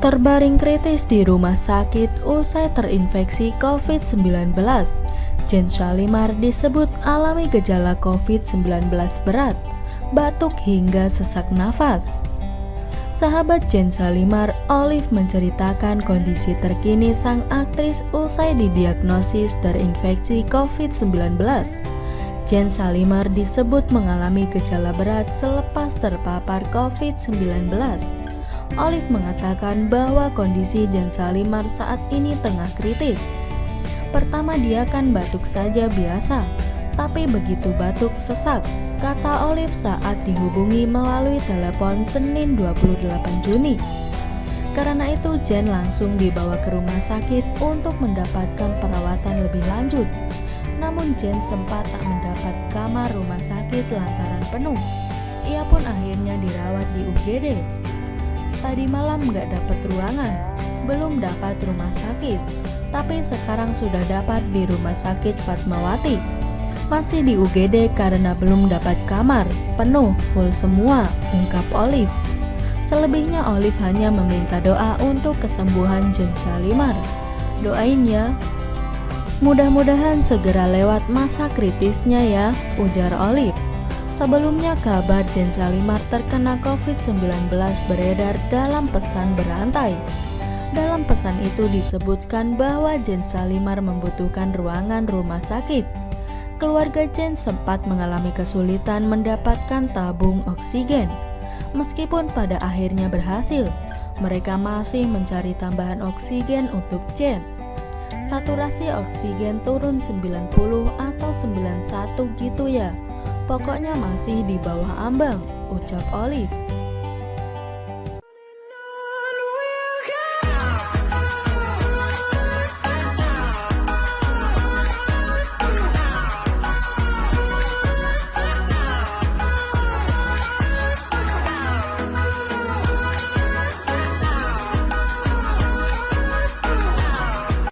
Terbaring kritis di rumah sakit usai terinfeksi COVID-19, Jane Salimar disebut alami gejala COVID-19 berat, batuk hingga sesak nafas. Sahabat Jane Salimar, Olive menceritakan kondisi terkini sang aktris usai didiagnosis terinfeksi COVID-19. Jane Salimar disebut mengalami gejala berat selepas terpapar COVID-19. Olive mengatakan bahwa kondisi Jane Salimar saat ini tengah kritis. Pertama dia kan batuk saja biasa, tapi begitu batuk sesak, kata Olive saat dihubungi melalui telepon Senin 28 Juni. Karena itu Jane langsung dibawa ke rumah sakit untuk mendapatkan perawatan lebih lanjut. Namun Jane sempat tak mendapat kamar rumah sakit lantaran penuh. Ia pun akhirnya dirawat di UGD. Tadi malam gak dapat ruangan, belum dapat rumah sakit, tapi sekarang sudah dapat di rumah sakit Fatmawati. Masih di UGD karena belum dapat kamar, penuh, full semua, ungkap Olive. Selebihnya Olive hanya meminta doa untuk kesembuhan Jane Salimar. Doain ya, mudah-mudahan segera lewat masa kritisnya ya, ujar Olive. Sebelumnya kabar Jane Salimar terkena COVID-19 beredar dalam pesan berantai. Dalam pesan itu disebutkan bahwa Jane Salimar membutuhkan ruangan rumah sakit. Keluarga Jane sempat mengalami kesulitan mendapatkan tabung oksigen. Meskipun pada akhirnya berhasil, mereka masih mencari tambahan oksigen untuk Jane. Saturasi oksigen turun 90 atau 91 gitu ya. Pokoknya masih di bawah ambang, ucap Olive.